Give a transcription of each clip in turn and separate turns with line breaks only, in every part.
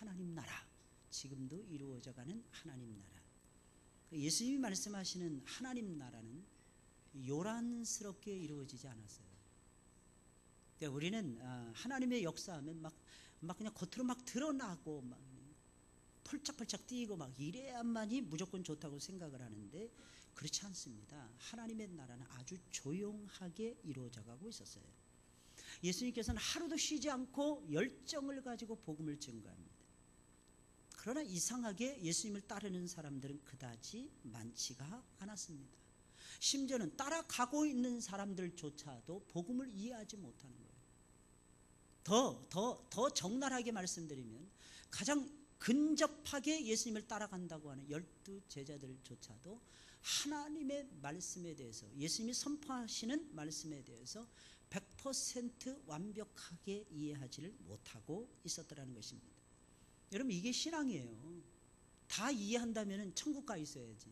하나님 나라, 지금도 이루어져가는 하나님 나라. 예수님이 말씀하시는 하나님 나라는 요란스럽게 이루어지지 않았어요. 그러니까 우리는 하나님의 역사하면 막 그냥 겉으로 막 드러나고 막 펄짝펄짝 뛰고 막 이래야만이 무조건 좋다고 생각을 하는데 그렇지 않습니다. 하나님의 나라는 아주 조용하게 이루어져 가고 있었어요. 예수님께서는 하루도 쉬지 않고 열정을 가지고 복음을 증거합니다. 그러나 이상하게 예수님을 따르는 사람들은 그다지 많지가 않았습니다. 심지어는 따라가고 있는 사람들조차도 복음을 이해하지 못하는 거예요. 더 적나라하게 말씀드리면 가장 근접하게 예수님을 따라간다고 하는 12 제자들조차도 하나님의 말씀에 대해서, 예수님이 선포하시는 말씀에 대해서 100% 완벽하게 이해하지를 못하고 있었더라는 것입니다. 여러분, 이게 신앙이에요. 다 이해한다면 천국 가 있어야지.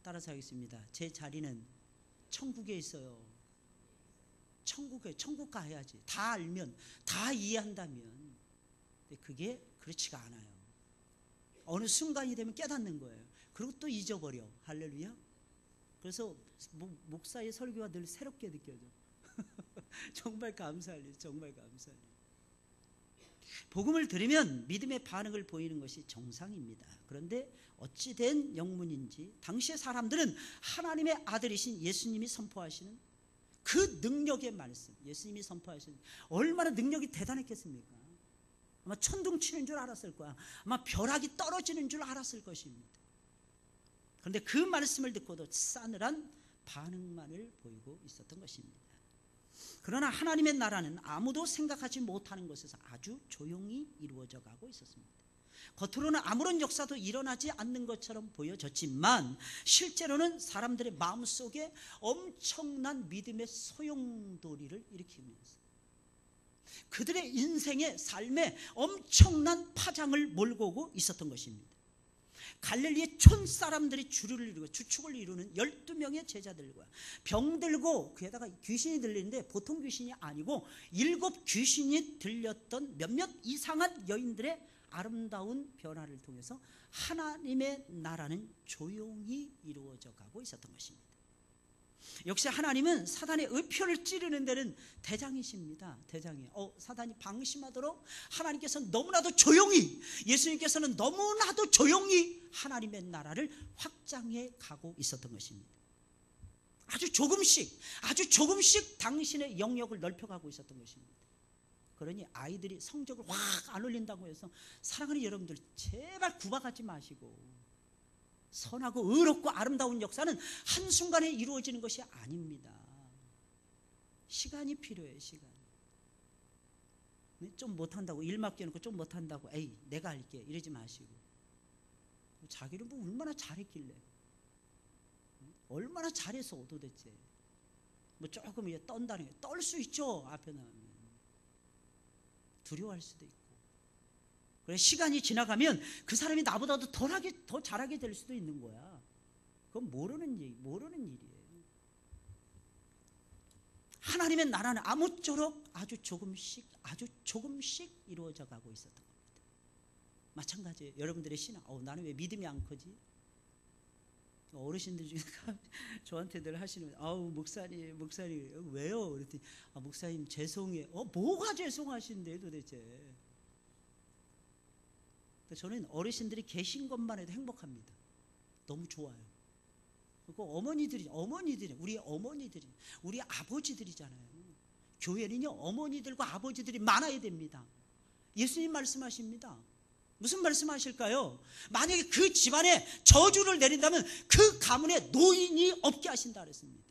따라서 하겠습니다. 제 자리는 천국에 있어요. 천국 가야지. 다 알면, 다 이해한다면. 근데 그게 그렇지가 않아요. 어느 순간이 되면 깨닫는 거예요. 그리고 또 잊어버려. 할렐루야. 그래서 목사의 설교가 늘 새롭게 느껴져. 정말 감사할 일, 정말 감사할 일. 복음을 들으면 믿음의 반응을 보이는 것이 정상입니다. 그런데 어찌된 영문인지 당시의 사람들은 하나님의 아들이신 예수님이 선포하시는 그 능력의 말씀, 예수님이 선포하시는 얼마나 능력이 대단했겠습니까? 아마 천둥 치는 줄 알았을 거야. 아마 벼락이 떨어지는 줄 알았을 것입니다. 그런데 그 말씀을 듣고도 싸늘한 반응만을 보이고 있었던 것입니다. 그러나 하나님의 나라는 아무도 생각하지 못하는 곳에서 아주 조용히 이루어져 가고 있었습니다. 겉으로는 아무런 역사도 일어나지 않는 것처럼 보여졌지만 실제로는 사람들의 마음속에 엄청난 믿음의 소용돌이를 일으키면서 그들의 인생의 삶에 엄청난 파장을 몰고 오고 있었던 것입니다. 갈릴리의 촌 사람들이 주축을 이루는 12명의 제자들과 병들고 그에다가 귀신이 들리는데 보통 귀신이 아니고 7 귀신이 들렸던 몇몇 이상한 여인들의 아름다운 변화를 통해서 하나님의 나라는 조용히 이루어져 가고 있었던 것입니다. 역시 하나님은 사단의 의표를 찌르는 데는 대장이십니다. 대장이에요. 사단이 방심하도록 하나님께서는 너무나도 조용히, 예수님께서는 너무나도 조용히 하나님의 나라를 확장해 가고 있었던 것입니다. 아주 조금씩 당신의 영역을 넓혀가고 있었던 것입니다. 그러니 아이들이 성적을 확 안 올린다고 해서 사랑하는 여러분들 제발 구박하지 마시고, 선하고 의롭고 아름다운 역사는 한순간에 이루어지는 것이 아닙니다. 시간이 필요해요. 시간. 좀 못한다고, 일 맡겨놓고 좀 못한다고 에이 내가 할게 이러지 마시고, 자기는 뭐 얼마나 잘했길래, 얼마나 잘해서 도대체 뭐 조금 떤다는 게, 떨 수 있죠. 앞에 나오면 두려워할 수도 있고. 그래, 시간이 지나가면 그 사람이 나보다도 더 잘하게 될 수도 있는 거야. 그건 모르는 일이에요. 하나님의 나라는 아무쪼록 아주 조금씩 이루어져 가고 있었던 겁니다. 마찬가지예요. 여러분들의 신앙. 나는 왜 믿음이 안 커지? 어르신들 중에 저한테들 하시는, 목사님 왜요? 그랬더니 목사님 죄송해요. 뭐가 죄송하신데 도대체? 저는 어르신들이 계신 것만 해도 행복합니다. 너무 좋아요. 그 어머니들이 우리 어머니들이, 우리 아버지들이잖아요. 교회는요, 어머니들과 아버지들이 많아야 됩니다. 예수님 말씀하십니다. 무슨 말씀하실까요? 만약에 그 집안에 저주를 내린다면 그 가문에 노인이 없게 하신다 그랬습니다.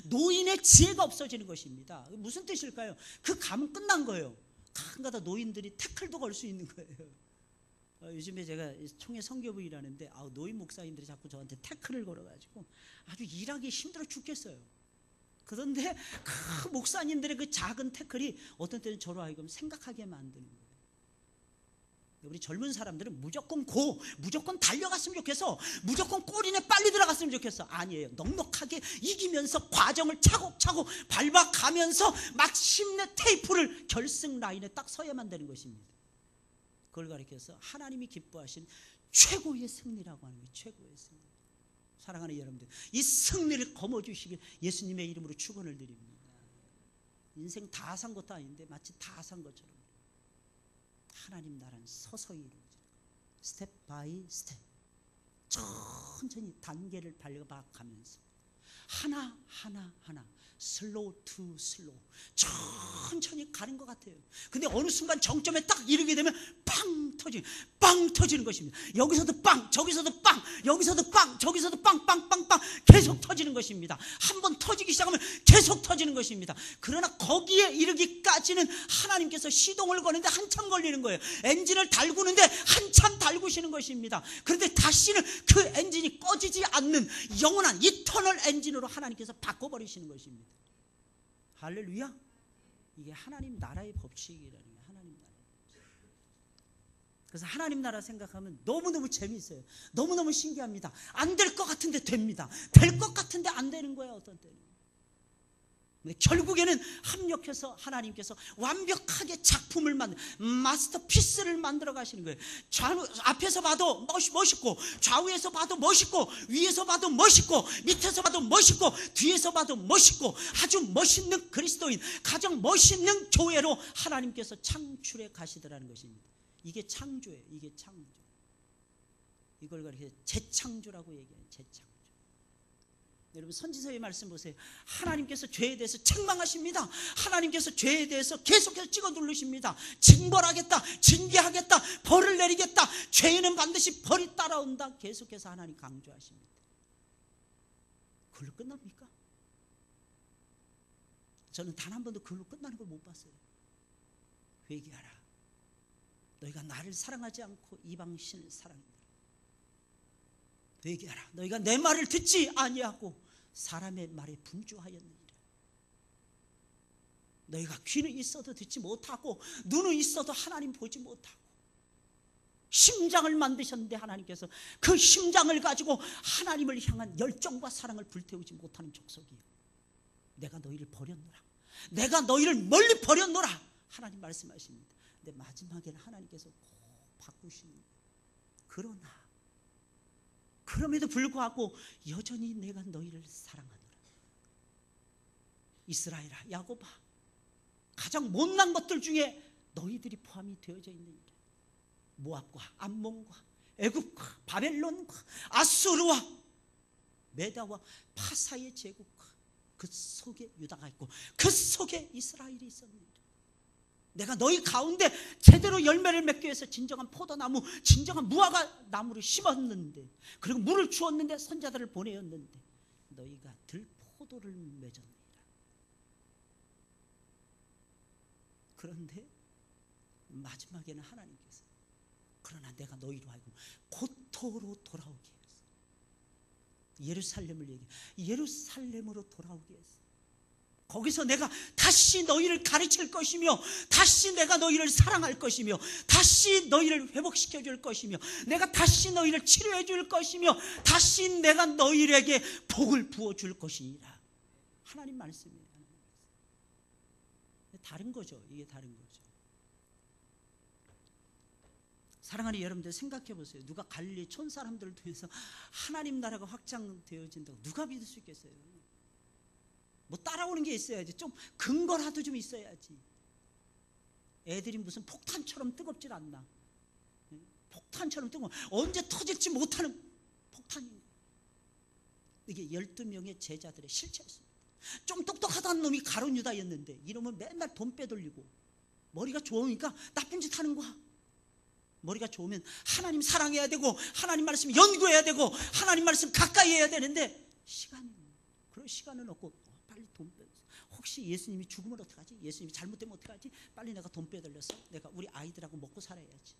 노인의 지혜가 없어지는 것입니다. 무슨 뜻일까요? 그 가문 끝난 거예요. 가끔가다 노인들이 태클도 걸 수 있는 거예요. 요즘에 제가 총회 선교부 일하는데 노인 목사님들이 자꾸 저한테 태클을 걸어가지고 아주 일하기 힘들어 죽겠어요. 그런데 그 목사님들의 그 작은 태클이 어떤 때는 저로 하여금 생각하게 만드는 거예요. 우리 젊은 사람들은 무조건 달려갔으면 좋겠어, 무조건 골인에 빨리 들어갔으면 좋겠어. 아니에요. 넉넉하게 이기면서 과정을 차곡차곡 밟아가면서 마침내 테이프를 결승 라인에 딱 서야만 되는 것입니다. 그걸 가리켜서 하나님이 기뻐하신 최고의 승리라고 하는 거예요. 최고의 승리. 사랑하는 여러분들, 이 승리를 거머쥐시길 예수님의 이름으로 축원을 드립니다. 인생 다 산 것도 아닌데 마치 다 산 것처럼 하나님 나라는 서서히 이루어지는 거예요. 스텝 바이 스텝, 천천히 단계를 밟아가면서 하나 슬로우 투 슬로우 천천히 가는 것 같아요. 근데 어느 순간 정점에 딱 이르게 되면 빵 터지는 것입니다. 여기서도 빵, 저기서도 빵, 여기서도 빵, 저기서도 빵 계속 터지는 것입니다. 한번 터지기 시작하면 계속 터지는 것입니다. 그러나 거기에 이르기까지는 하나님께서 시동을 거는데 한참 걸리는 거예요. 엔진을 달구는데 한참 달구시는 것입니다. 그런데 다시는 그 엔진이 꺼지지 않는 영원한 이터널 엔진으로 하나님께서 바꿔버리시는 것입니다. 할렐루야. 이게 하나님 나라의 법칙이라는 거예요. 하나님 나라. 그래서 하나님 나라 생각하면 너무너무 재미있어요. 너무너무 신기합니다. 안 될 것 같은데 됩니다. 될 것 같은데 안 되는 거예요. 어떤 때는. 결국에는 합력해서 하나님께서 완벽하게 작품을 마스터피스를 만들어 가시는 거예요. 앞에서 봐도 멋있고, 좌우에서 봐도 멋있고, 위에서 봐도 멋있고, 밑에서 봐도 멋있고, 뒤에서 봐도 멋있고, 아주 멋있는 그리스도인, 가장 멋있는 교회로 하나님께서 창출해 가시더라는 것입니다. 이게 창조예요. 이게 창조. 이걸 가리켜 재창조라고 얘기해요. 재창조. 여러분 선지서의 말씀 보세요. 하나님께서 죄에 대해서 책망하십니다. 하나님께서 죄에 대해서 계속해서 찍어 누르십니다. 징벌하겠다, 징계하겠다, 벌을 내리겠다, 죄인은 반드시 벌이 따라온다. 계속해서 하나님 강조하십니다. 그걸로 끝납니까? 저는 단 한 번도 그걸로 끝나는 걸 못 봤어요. 회개하라. 너희가 나를 사랑하지 않고 이방신을 사랑한다. 회개하라. 너희가 내 말을 듣지 아니하고 사람의 말에 분주하였느니라. 너희가 귀는 있어도 듣지 못하고 눈은 있어도 하나님 보지 못하고 심장을 만드셨는데 하나님께서 그 심장을 가지고 하나님을 향한 열정과 사랑을 불태우지 못하는 족속이에요. 내가 너희를 버렸노라. 내가 너희를 멀리 버렸노라. 하나님 말씀하십니다. 근데 마지막에는 하나님께서 꼭 바꾸시는 거예요. 그럼에도 불구하고 여전히 내가 너희를 사랑하노라. 이스라엘아, 야곱아, 가장 못난 것들 중에 너희들이 포함이 되어져 있는 일이야. 모압과 암몬과 애굽과 바벨론과 아수르와 메다와 파사의 제국과 그 속에 유다가 있고 그 속에 이스라엘이 있었느니라. 내가 너희 가운데 제대로 열매를 맺기 위해서 진정한 포도나무, 진정한 무화과 나무를 심었는데, 그리고 물을 주었는데, 선자들을 보내었는데 너희가 들포도를 맺었느니라. 그런데 마지막에는 하나님께서 그러나 내가 너희로 하여금 고토로 돌아오게 했어. 예루살렘을 얘기해. 예루살렘으로 돌아오게 했어. 거기서 내가 다시 너희를 가르칠 것이며, 다시 내가 너희를 사랑할 것이며, 다시 너희를 회복시켜 줄 것이며, 내가 다시 너희를 치료해 줄 것이며, 다시 내가 너희에게 복을 부어 줄 것이니라. 하나님 말씀이에요. 다른 거죠. 이게 다른 거죠. 사랑하는 여러분들 생각해 보세요. 누가 갈릴리 촌 사람들을 통해서 하나님 나라가 확장되어진다고 누가 믿을 수 있겠어요? 뭐 따라오는 게 있어야지. 좀 근거라도 좀 있어야지. 애들이 무슨 폭탄처럼 뜨겁질 않나. 폭탄처럼 뜨거워. 언제 터질지 못하는 폭탄인 거예요. 이게 12명의 제자들의 실체였습니다. 좀 똑똑하다는 놈이 가룟 유다였는데 이놈은 맨날 돈 빼돌리고 머리가 좋으니까 나쁜 짓 하는 거야. 머리가 좋으면 하나님 사랑해야 되고 하나님 말씀 연구해야 되고 하나님 말씀 가까이 해야 되는데 그럴 시간은 없고 빨리 돈 빼. 혹시 예수님이 죽으면 어떡하지? 예수님이 잘못되면 어떡하지? 빨리 내가 돈 빼돌려서 내가 우리 아이들하고 먹고 살아야지.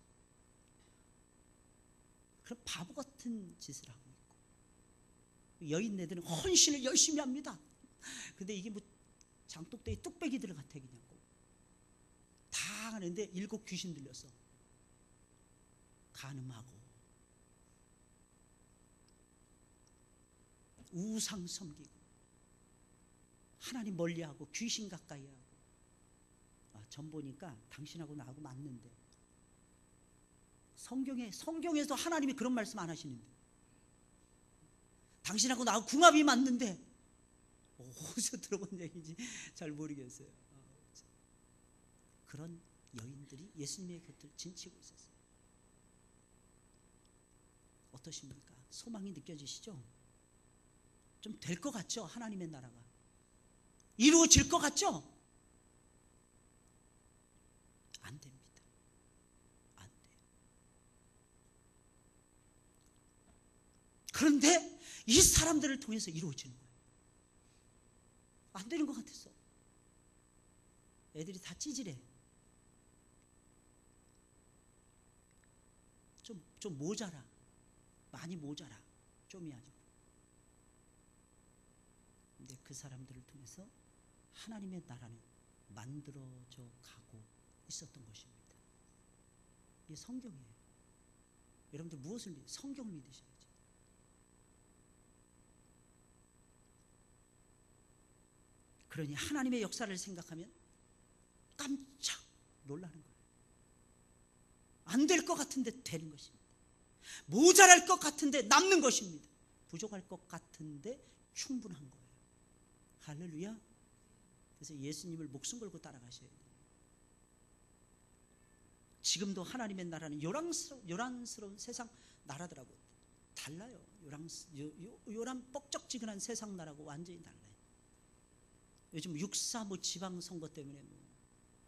그런 바보 같은 짓을 하고 있고, 여인네들은 헌신을 열심히 합니다. 근데 이게 뭐 장독대에 뚝배기들 같아. 그냥 다 하는데 7 귀신 들렸어. 간음하고 우상 섬기고 하나님 멀리하고 귀신 가까이하고. 전 보니까 당신하고 나하고 맞는데 성경에서 하나님이 그런 말씀 안 하시는데, 당신하고 나하고 궁합이 맞는데 어디서 들어본 얘기인지 잘 모르겠어요. 그런 여인들이 예수님의 곁을 진치고 있었어요. 어떠십니까? 소망이 느껴지시죠? 좀 될 것 같죠? 하나님의 나라가 이루어질 것 같죠? 안 됩니다. 안 돼요. 그런데 이 사람들을 통해서 이루어지는 거예요. 안 되는 것 같았어. 애들이 다 찌질해. 좀 모자라. 많이 모자라. 좀이 아니고. 근데 그 사람들을 통해서 하나님의 나라는 만들어져 가고 있었던 것입니다. 이게 성경이에요. 여러분들 무엇을 믿으세요? 성경을 믿으셔야지. 그러니 하나님의 역사를 생각하면 깜짝 놀라는 거예요. 안 될 것 같은데 되는 것입니다. 모자랄 것 같은데 남는 것입니다. 부족할 것 같은데 충분한 거예요. 할렐루야. 그래서 예수님을 목숨 걸고 따라가셔야 돼요. 지금도 하나님의 나라는 요란스러운 세상 나라들하고 달라요. 요란 뻑적지근한 세상 나라하고 완전히 달라요. 요즘 6.3 지방선거 때문에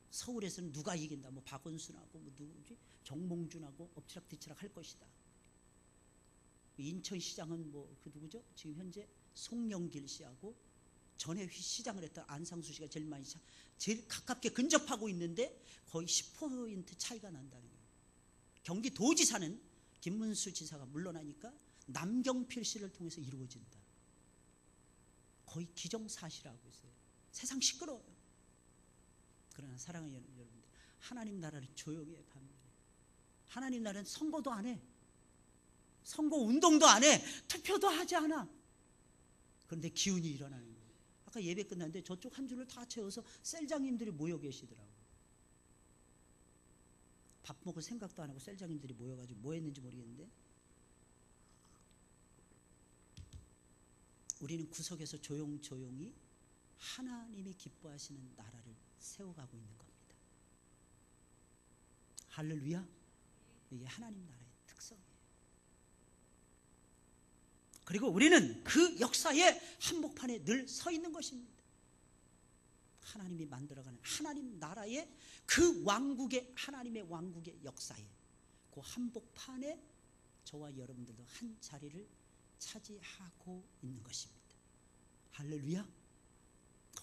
서울에서는 누가 이긴다, 박원순하고 누구지, 정몽준하고 엎치락뒤치락 할 것이다. 인천시장은 그 누구죠? 지금 현재 송영길 씨하고 전에 시장을 했던 안상수 씨가 제일 가깝게 근접하고 있는데 거의 10% 차이가 난다는 거예요. 경기도지사는 김문수 지사가 물러나니까 남경필 씨를 통해서 이루어진다. 거의 기정사실하고 있어요. 세상 시끄러워요. 그러나 사랑하는 여러분들, 하나님 나라는 조용히 반면에 하나님 나라는 선거도 안 해. 선거 운동도 안 해. 투표도 하지 않아. 그런데 기운이 일어나는 거예요. 아까 예배 끝났는데 저쪽 한 줄을 다 채워서 셀장님들이 모여 계시더라고요. 밥 먹을 생각도 안 하고 셀장님들이 모여가지고 뭐 했는지 모르겠는데, 우리는 구석에서 조용조용히 하나님이 기뻐하시는 나라를 세워가고 있는 겁니다. 할렐루야. 이게 하나님 나라의 특성이에요. 그리고 우리는 그 역사의 한복판에 늘 서 있는 것입니다. 하나님이 만들어가는 하나님 나라의 그 왕국의, 하나님의 왕국의 역사에, 그 한복판에 저와 여러분들도 한 자리를 차지하고 있는 것입니다. 할렐루야.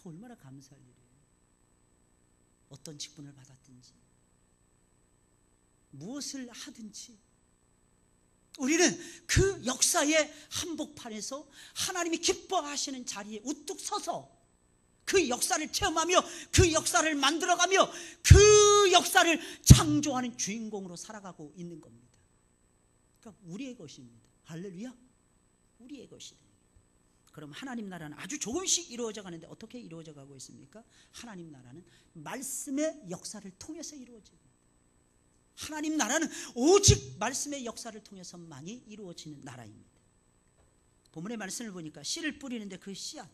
얼마나 감사할 일이에요. 어떤 직분을 받았든지 무엇을 하든지 우리는 그 역사의 한복판에서 하나님이 기뻐하시는 자리에 우뚝 서서 그 역사를 체험하며 그 역사를 만들어가며 그 역사를 창조하는 주인공으로 살아가고 있는 겁니다. 그러니까 우리의 것입니다. 할렐루야. 우리의 것이다. 그럼 하나님 나라는 아주 조금씩 이루어져 가는데 어떻게 이루어져 가고 있습니까? 하나님 나라는 말씀의 역사를 통해서 이루어집니다. 하나님 나라는 오직 말씀의 역사를 통해서만이 이루어지는 나라입니다. 본문의 말씀을 보니까 씨를 뿌리는데 그 씨앗,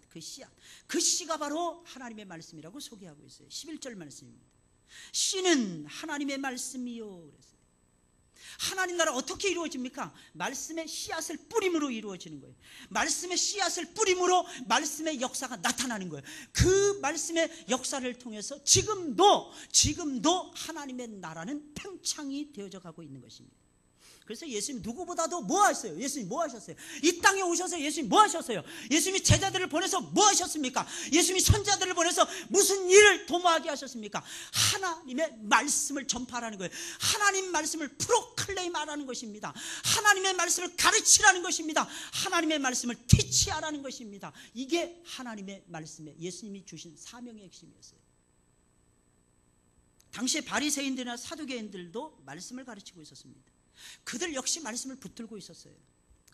그 씨가 바로 하나님의 말씀이라고 소개하고 있어요. 11절 말씀입니다. 씨는 하나님의 말씀이요 그랬어요. 하나님 나라 어떻게 이루어집니까? 말씀의 씨앗을 뿌림으로 이루어지는 거예요. 말씀의 씨앗을 뿌림으로 말씀의 역사가 나타나는 거예요. 그 말씀의 역사를 통해서 지금도 하나님의 나라는 팽창이 되어져 가고 있는 것입니다. 그래서 예수님 누구보다도 뭐 하셨어요? 예수님 뭐 하셨어요? 이 땅에 오셔서 예수님 뭐 하셨어요? 예수님이 제자들을 보내서 뭐 하셨습니까? 예수님이 선자들을 보내서 무슨 일을 도모하게 하셨습니까? 하나님의 말씀을 전파하라는 거예요. 하나님 말씀을 프로클레임하라는 것입니다. 하나님의 말씀을 가르치라는 것입니다. 하나님의 말씀을 티치하라는 것입니다. 이게 하나님의 말씀에 예수님이 주신 사명의 핵심이었어요. 당시에 바리새인들이나 사두개인들도 말씀을 가르치고 있었습니다. 그들 역시 말씀을 붙들고 있었어요.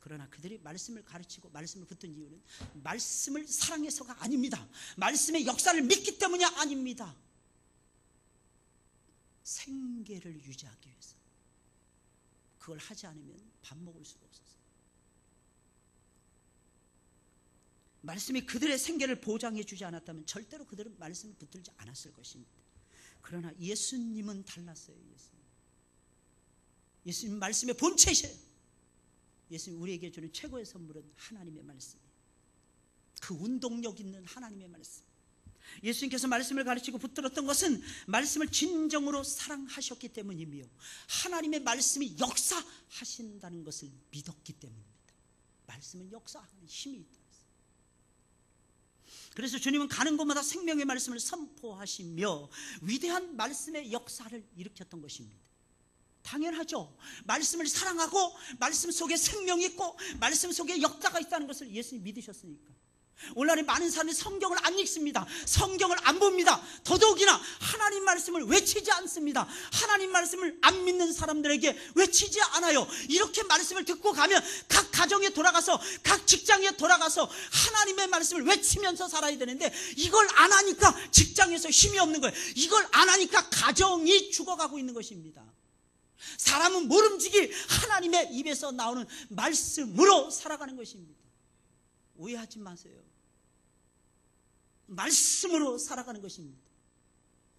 그러나 그들이 말씀을 가르치고 말씀을 붙든 이유는 말씀을 사랑해서가 아닙니다. 말씀의 역사를 믿기 때문이 아닙니다. 생계를 유지하기 위해서. 그걸 하지 않으면 밥 먹을 수가 없었어요. 말씀이 그들의 생계를 보장해 주지 않았다면 절대로 그들은 말씀을 붙들지 않았을 것입니다. 그러나 예수님은 달랐어요. 예수님 말씀의 본체이세요. 예수님 우리에게 주는 최고의 선물은 하나님의 말씀이에요. 그 운동력 있는 하나님의 말씀. 예수님께서 말씀을 가르치고 붙들었던 것은 말씀을 진정으로 사랑하셨기 때문이며 하나님의 말씀이 역사하신다는 것을 믿었기 때문입니다. 말씀은 역사하는 힘이 있다. 그래서 주님은 가는 곳마다 생명의 말씀을 선포하시며 위대한 말씀의 역사를 일으켰던 것입니다. 당연하죠. 말씀을 사랑하고 말씀 속에 생명이 있고 말씀 속에 역사가 있다는 것을 예수님이 믿으셨으니까. 오늘날에 많은 사람들이 성경을 안 읽습니다. 성경을 안 봅니다. 더더욱이나 하나님 말씀을 외치지 않습니다. 하나님 말씀을 안 믿는 사람들에게 외치지 않아요. 이렇게 말씀을 듣고 가면 각 가정에 돌아가서 각 직장에 돌아가서 하나님의 말씀을 외치면서 살아야 되는데 이걸 안 하니까 직장에서 힘이 없는 거예요. 이걸 안 하니까 가정이 죽어가고 있는 것입니다. 사람은 모름지기 하나님의 입에서 나오는 말씀으로 살아가는 것입니다. 오해하지 마세요. 말씀으로 살아가는 것입니다.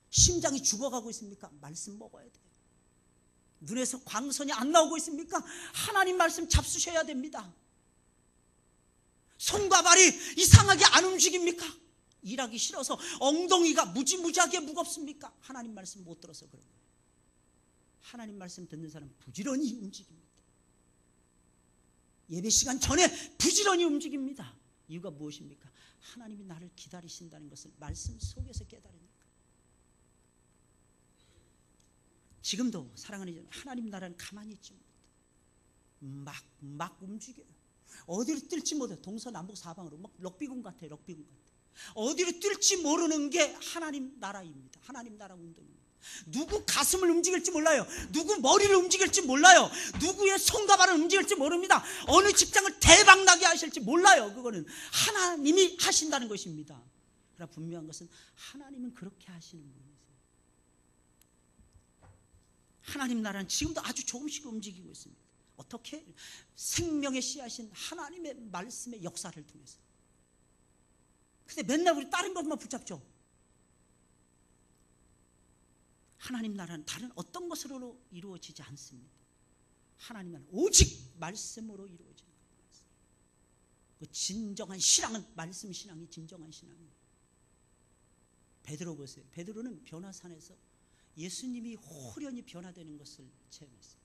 심장이 죽어가고 있습니까? 말씀 먹어야 돼요. 눈에서 광선이 안 나오고 있습니까? 하나님 말씀 잡수셔야 됩니다. 손과 발이 이상하게 안 움직입니까? 일하기 싫어서 엉덩이가 무지무지하게 무겁습니까? 하나님 말씀 못 들어서 그런 거예요. 하나님 말씀 듣는 사람은 부지런히 움직입니다. 예배 시간 전에 부지런히 움직입니다. 이유가 무엇입니까? 하나님이 나를 기다리신다는 것을 말씀 속에서 깨달으니까. 지금도 사랑하는 여러분, 하나님 나라는 가만히 있지 못해. 막 움직여요. 어디로 뛸지 못해. 동서남북 사방으로 막 럭비군 같아요. 럭비군 같아요. 어디로 뛸지 모르는 게 하나님 나라입니다. 하나님 나라 운동입니다. 누구 가슴을 움직일지 몰라요. 누구 머리를 움직일지 몰라요. 누구의 손과 발을 움직일지 모릅니다. 어느 직장을 대박나게 하실지 몰라요. 그거는 하나님이 하신다는 것입니다. 그러나 분명한 것은 하나님은 그렇게 하시는 분이세요. 하나님 나라는 지금도 아주 조금씩 움직이고 있습니다. 어떻게? 생명의 씨앗인 하나님의 말씀의 역사를 통해서. 근데 맨날 우리 다른 것만 붙잡죠. 하나님 나라는 다른 어떤 것으로 이루어지지 않습니다. 하나님 나라는 오직 말씀으로 이루어지는 거예요. 그 진정한 신앙은 말씀 신앙이 진정한 신앙이에요. 베드로 보세요. 베드로는 변화산에서 예수님이 호련히 변화되는 것을 체험했어요.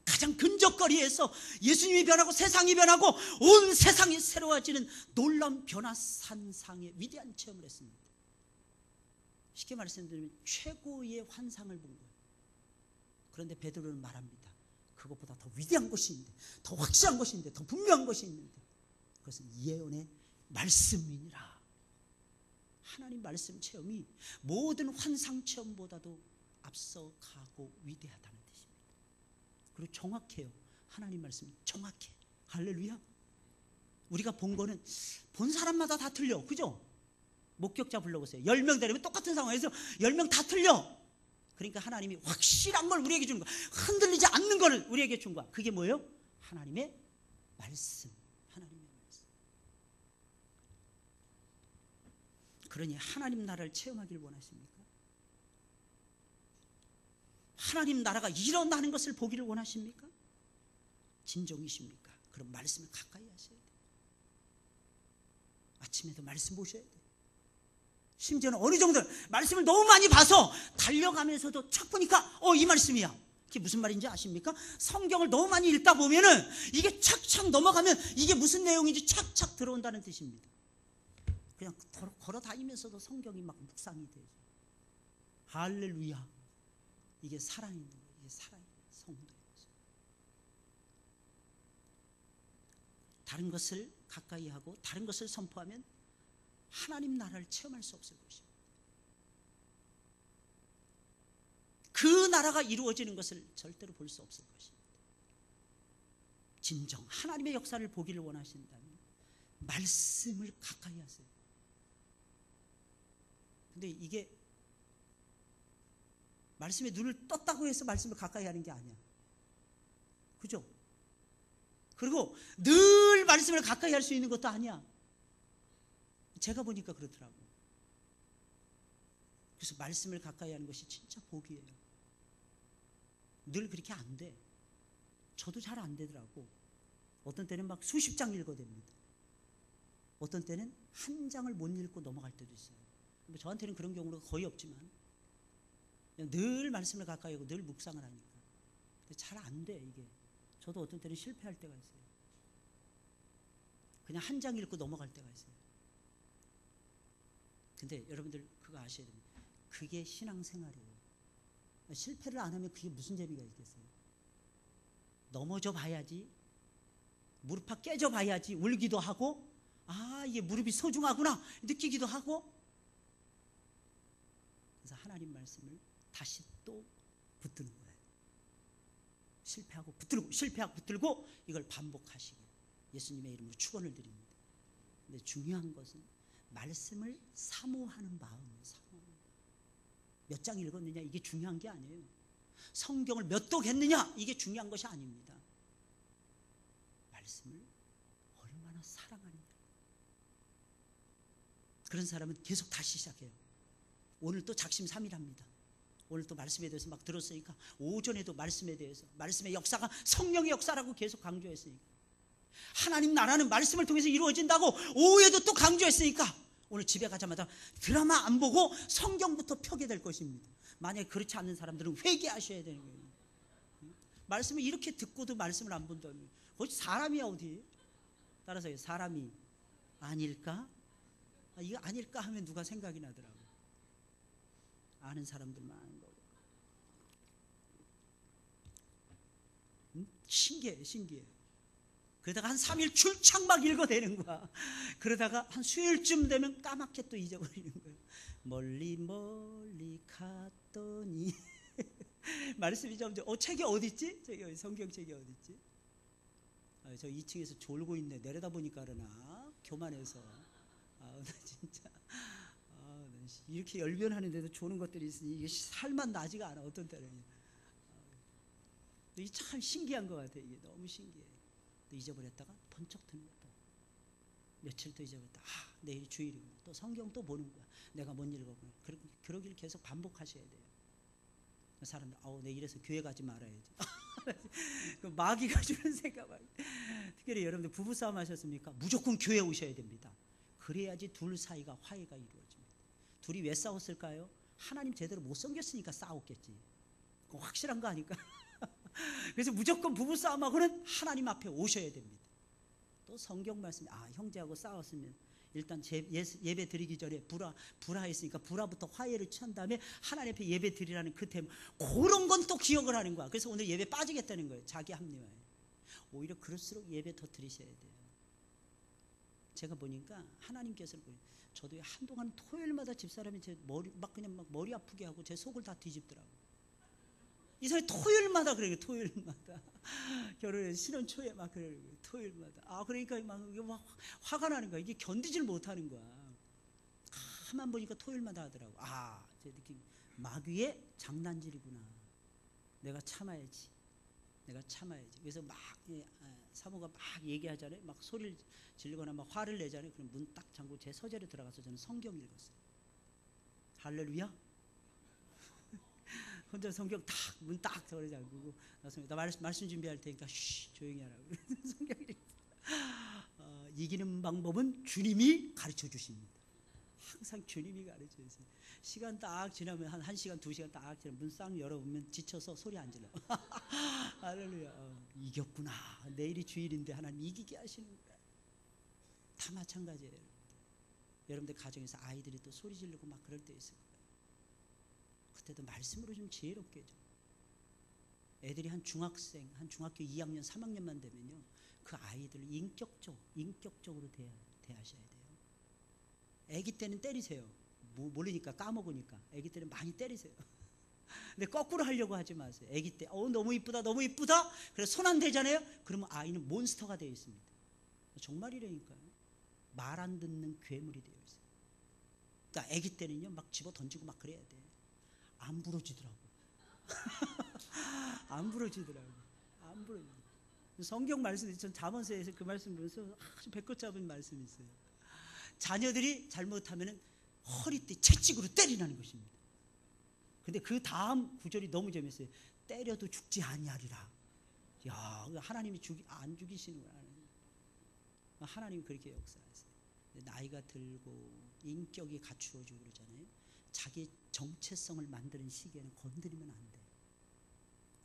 가장 근접거리에서 예수님이 변하고 세상이 변하고 온 세상이 새로워지는 놀라운 변화산상의 위대한 체험을 했습니다. 쉽게 말씀드리면 최고의 환상을 본 거예요. 그런데 베드로는 말합니다. 그것보다 더 위대한 것이 있는데, 더 확실한 것이 있는데, 더 분명한 것이 있는데, 그것은 예언의 말씀이니라. 하나님 말씀 체험이 모든 환상 체험보다도 앞서가고 위대하다는 뜻입니다. 그리고 정확해요. 하나님 말씀이 정확해. 할렐루야. 우리가 본 거는 본 사람마다 다 틀려. 그죠? 목격자 불러보세요. 10명 되려면 똑같은 상황에서 10명 다 틀려. 그러니까 하나님이 확실한 걸 우리에게 주는 거야. 흔들리지 않는 걸 우리에게 준 거야. 그게 뭐예요? 하나님의 말씀. 하나님의 말씀. 그러니 하나님 나라를 체험하길 원하십니까? 하나님 나라가 일어나는 것을 보기를 원하십니까? 진정이십니까? 그럼 말씀을 가까이 하셔야 돼요. 아침에도 말씀 보셔야 돼요. 심지어는 어느 정도 말씀을 너무 많이 봐서 달려가면서도 착 보니까 이 말씀이야. 그게 무슨 말인지 아십니까? 성경을 너무 많이 읽다 보면은 이게 착착 넘어가면 이게 무슨 내용인지 착착 들어온다는 뜻입니다. 그냥 걸어 다니면서도 성경이 막 묵상이 되죠. 할렐루야. 이게 살아있는 거예요. 이게 살아있는 성도예요. 다른 것을 가까이 하고 다른 것을 선포하면 하나님 나라를 체험할 수 없을 것입니다. 그 나라가 이루어지는 것을 절대로 볼 수 없을 것입니다. 진정 하나님의 역사를 보기를 원하신다면 말씀을 가까이 하세요. 근데 이게 말씀에 눈을 떴다고 해서 말씀을 가까이 하는 게 아니야. 그죠? 그리고 늘 말씀을 가까이 할 수 있는 것도 아니야. 제가 보니까 그렇더라고. 그래서 말씀을 가까이 하는 것이 진짜 복이에요. 늘 그렇게 안 돼. 저도 잘 안 되더라고. 어떤 때는 막 수십 장 읽어야 됩니다. 어떤 때는 한 장을 못 읽고 넘어갈 때도 있어요. 뭐 저한테는 그런 경우가 거의 없지만 그냥 늘 말씀을 가까이 하고 늘 묵상을 하니까 잘 안 돼 이게. 저도 어떤 때는 실패할 때가 있어요. 그냥 한 장 읽고 넘어갈 때가 있어요. 근데 여러분들 그거 아셔야 됩니다. 그게 신앙생활이에요. 실패를 안 하면 그게 무슨 재미가 있겠어요? 넘어져 봐야지, 무릎팍 깨져 봐야지 울기도 하고, 아 이게 무릎이 소중하구나 느끼기도 하고. 그래서 하나님 말씀을 다시 또 붙드는 거예요. 실패하고 붙들고 실패하고 붙들고 이걸 반복하시길 예수님의 이름으로 축원을 드립니다. 근데 중요한 것은 말씀을 사모하는 마음이에요. 몇 장 읽었느냐 이게 중요한 게 아니에요. 성경을 몇 독 했느냐 이게 중요한 것이 아닙니다. 말씀을 얼마나 사랑하느냐. 그런 사람은 계속 다시 시작해요. 오늘 또 작심삼일합니다. 오늘 또 말씀에 대해서 막 들었으니까 오전에도 말씀에 대해서, 말씀의 역사가 성령의 역사라고 계속 강조했으니까, 하나님 나라는 말씀을 통해서 이루어진다고 오후에도 또 강조했으니까 오늘 집에 가자마자 드라마 안 보고 성경부터 펴게 될 것입니다. 만약에 그렇지 않는 사람들은 회개하셔야 되는 거예요. 말씀을 이렇게 듣고도 말씀을 안 본다면 거기 사람이야 어디? 따라서 사람이 아닐까? 이거 아닐까 하면 누가 생각이 나더라고요. 아는 사람들만 아는 거고. 신기해, 신기해. 그러다가 한 3일 출창 막 읽어대는 거야. 그러다가 한 수요일쯤 되면 까맣게 또 잊어버리는 거예요. 멀리 멀리 갔더니 말씀이 점점 책이 어디 있지? 책이 성경책이 어디 있지? 저 2층에서 졸고 있네. 내려다 보니까 그러나 교만해서. 나 진짜 이렇게 열변하는데도 조는 것들이 있으니 이게 살만 나지가 않아. 어떤 때는 이게 참 신기한 것 같아. 이게 너무 신기해. 또 잊어버렸다가 번쩍 드는 것도 며칠 또 잊어버렸다. 내일 주일이구나. 또 성경 또 보는 거야. 내가 못 읽었구나. 그러길 계속 반복하셔야 돼요. 사람들 내 이래서 교회 가지 말아야지. 그 마귀가 주는 생각. 특별히 여러분들 부부싸움 하셨습니까? 무조건 교회 오셔야 됩니다. 그래야지 둘 사이가 화해가 이루어집니다. 둘이 왜 싸웠을까요? 하나님 제대로 못 섬겼으니까 싸웠겠지. 그거 확실한 거 아닐까? 그래서 무조건 부부싸움하고는 하나님 앞에 오셔야 됩니다. 또 성경 말씀, 형제하고 싸웠으면 일단 예배 드리기 전에 불화했으니까 불화부터 화해를 취한 다음에 하나님 앞에 예배 드리라는 그 테마, 그런 건 또 기억을 하는 거야. 그래서 오늘 예배 빠지겠다는 거예요. 자기 합리화에. 오히려 그럴수록 예배 더 드리셔야 돼요. 제가 보니까 하나님께서, 저도 한동안 토요일마다 집사람이 제 그냥 머리 아프게 하고 제 속을 다 뒤집더라고. 이 사람이 토요일마다 그래요. 토요일마다 결혼해 신혼 초에 막 그래요. 토요일마다. 그러니까 막 화가 나는 거야. 이게 견디질 못하는 거야. 가만 보니까 토요일마다 하더라고. 제 느낌, 마귀의 장난질이구나. 내가 참아야지. 그래서 막 사모가 막 얘기하잖아요. 막 소리를 지르거나 막 화를 내잖아요. 그럼 문 딱 잠그고 제 서재로 들어가서 저는 성경 읽었어요. 할렐루야. 혼자 성경 문 딱 저리 잠그고 나 말씀 준비할 테니까 조용히 하라고. 성경 읽었어요. 이기는 방법은 주님이 가르쳐 주십니다. 항상 주님이 가르쳐 주세요. 시간 딱 지나면 한 1시간 2시간 딱 지나면 문 싹 열어보면 지쳐서 소리 안 질러. 할렐루야. 이겼구나. 내일이 주일인데 하나님 이기게 하시는 거야. 다 마찬가지예요. 여러분들 가정에서 아이들이 또 소리 지르고 막 그럴 때 있을 거예요. 그때도 말씀으로 좀 지혜롭게 좀. 애들이 한 중학생, 한 중학교 2학년, 3학년만 되면요, 그 아이들을 인격적으로 대하셔야 돼요. 아기 때는 때리세요. 모르니까, 까먹으니까. 아기 때는 많이 때리세요. 근데 거꾸로 하려고 하지 마세요. 아기 때 너무 이쁘다 너무 이쁘다 그래서 손 안 대잖아요. 그러면 아이는 몬스터가 되어 있습니다. 정말이라니까요. 말 안 듣는 괴물이 되어 있어요. 그러니까 아기 때는요 막 집어 던지고 막 그래야 돼. 안 부러지더라고. 안 부러지더라고. 성경 말씀이 전 잠언서에서 그 말씀 보면서 아주 배꼽 잡은 말씀이 있어요. 자녀들이 잘못하면 허리띠 채찍으로 때리라는 것입니다. 근데 그 다음 구절이 너무 재밌어요. 때려도 죽지 아니하리라. 야, 하나님이 안 죽이시는구나. 하나님이 그렇게 역사하세요. 나이가 들고 인격이 갖추어지고 그러잖아요. 자기 정체성을 만드는 시기에는 건드리면 안 돼.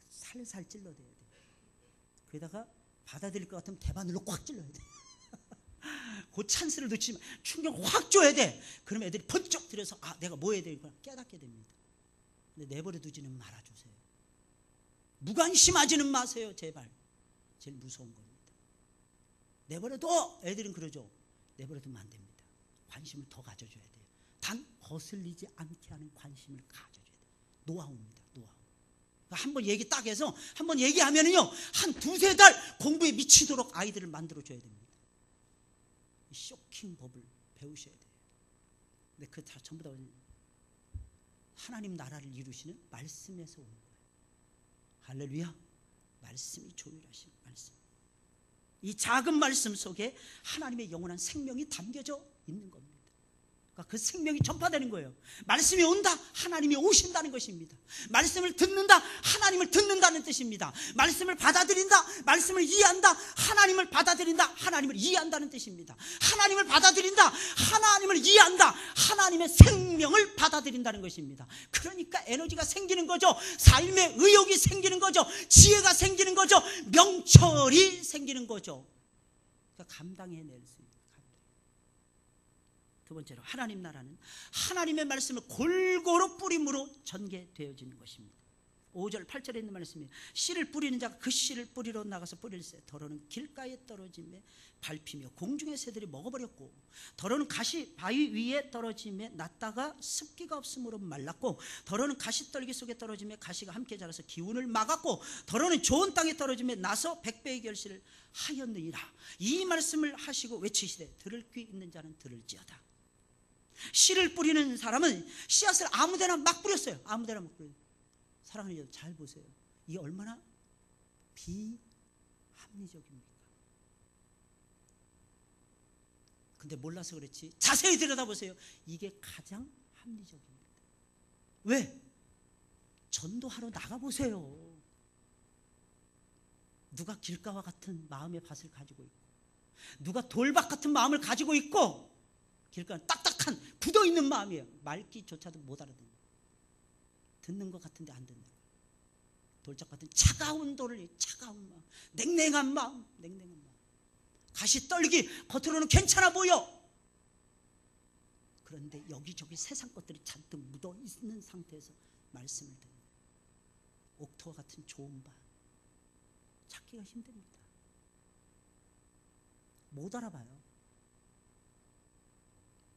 살살 찔러대야 돼. 그러다가 받아들일 것 같으면 대바늘로 꽉 찔러야 돼. 그 찬스를 놓치지 마. 충격 확 줘야 돼. 그럼 애들이 번쩍 들여서 내가 뭐 해야 되겠구나 깨닫게 됩니다. 근데 내버려 두지는 말아주세요. 무관심하지는 마세요. 제발. 제일 무서운 겁니다. 내버려둬. 애들은 그러죠. 내버려두면 안 됩니다. 관심을 더 가져줘야 돼요. 단 거슬리지 않게 하는 관심을 가져줘야 돼요. 노하우입니다. 노하우. 한번 얘기 딱 해서 한번 얘기하면은요 한 두세 달 공부에 미치도록 아이들을 만들어줘야 됩니다. 쇼킹 법을 배우셔야 돼요. 근데 그 다 전부 다 하나님 나라를 이루시는 말씀에서 오는 거예요. 할렐루야. 말씀이 조율하시는 말씀. 이 작은 말씀 속에 하나님의 영원한 생명이 담겨져 있는 겁니다. 그러니까 그 생명이 전파되는 거예요. 말씀이 온다, 하나님이 오신다는 것입니다. 말씀을 듣는다, 하나님을 듣는다는 뜻입니다. 말씀을 받아들인다, 말씀을 이해한다, 하나님을 받아들인다, 하나님을 이해한다는 뜻입니다. 하나님을 받아들인다, 하나님을 이해한다, 하나님의 생명을 받아들인다는 것입니다. 그러니까 에너지가 생기는 거죠. 삶의 의욕이 생기는 거죠. 지혜가 생기는 거죠. 명철이 생기는 거죠. 그러니까 감당해낼 수 있는. 두 번째로 하나님 나라는 하나님의 말씀을 골고루 뿌림으로 전개되어지는 것입니다. 5절 8절에 있는 말씀이 씨를 뿌리는 자가 그 씨를 뿌리러 나가서 뿌릴새 더러는 길가에 떨어짐에 밟히며 공중의 새들이 먹어버렸고 더러는 가시 바위 위에 떨어짐에 났다가 습기가 없으므로 말랐고 더러는 가시떨기 속에 떨어짐에 가시가 함께 자라서 기운을 막았고 더러는 좋은 땅에 떨어짐에 나서 백배의 결실을 하였느니라. 이 말씀을 하시고 외치시되 들을 귀 있는 자는 들을지어다. 씨를 뿌리는 사람은 씨앗을 아무데나 막 뿌렸어요. 아무데나 막 뿌려요. 사랑하는 여러분 잘 보세요. 이게 얼마나 비합리적입니까? 근데 몰라서 그렇지 자세히 들여다보세요. 이게 가장 합리적입니다. 왜? 전도하러 나가보세요. 누가 길가와 같은 마음의 밭을 가지고 있고 누가 돌밭 같은 마음을 가지고 있고 길가는 딱딱한 굳어있는 마음이에요. 말귀조차도 못 알아듣는 듣는 것 같은데 안 듣는 돌짝 같은 차가운 돌을 차가운 마음, 냉랭한 마음, 가시 떨기 겉으로는 괜찮아 보여. 그런데 여기저기 세상 것들이 잔뜩 묻어있는 상태에서 말씀을 듣는 옥토와 같은 좋은 밭 찾기가 힘듭니다. 못 알아봐요.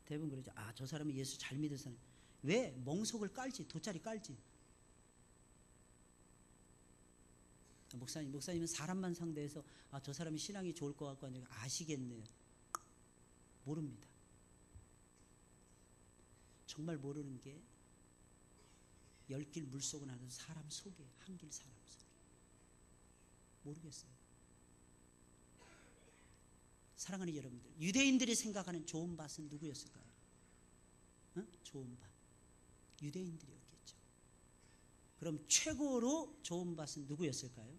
대부분 그러죠. 저 사람은 예수 잘 믿은 사람. 왜? 멍석을 깔지, 돗자리 깔지. 목사님은 사람만 상대해서 저 사람이 신앙이 좋을 것 같고 하니까 아시겠네요. 모릅니다. 정말 모르는 게 열길 물속은 아는 사람 속에 한길 사람 속에 모르겠어요. 사랑하는 여러분들, 유대인들이 생각하는 좋은 밭은 누구였을까요? 좋은 밭, 유대인들이었겠죠. 그럼 최고로 좋은 밭은 누구였을까요?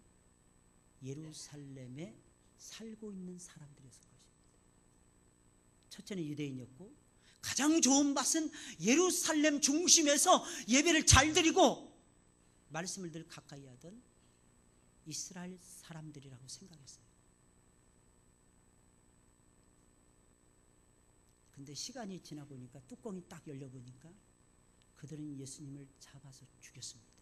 예루살렘에 살고 있는 사람들이었을 것입니다. 첫째는 유대인이었고 가장 좋은 밭은 예루살렘 중심에서 예배를 잘 드리고 말씀을 늘 가까이 하던 이스라엘 사람들이라고 생각했어요. 근데 시간이 지나 보니까 뚜껑이 딱 열려 보니까 그들은 예수님을 잡아서 죽였습니다.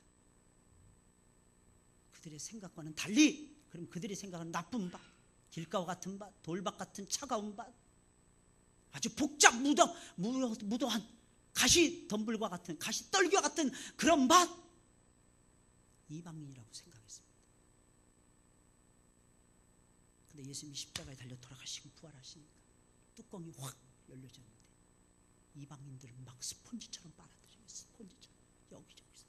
그들의 생각과는 달리 그럼 그들이 생각하는 나쁜 밭, 길가와 같은 밭, 돌밭 같은 차가운 밭, 아주 복잡 무도한 가시 덤불과 같은 가시 떨기와 같은 그런 밭, 이방인이라고 생각했습니다. 근데 예수님이 십자가에 달려 돌아가시고 부활하시니까 뚜껑이 확 열려졌는데 이방인들은 막 스폰지처럼 빨아들여요. 스폰지처럼 여기저기서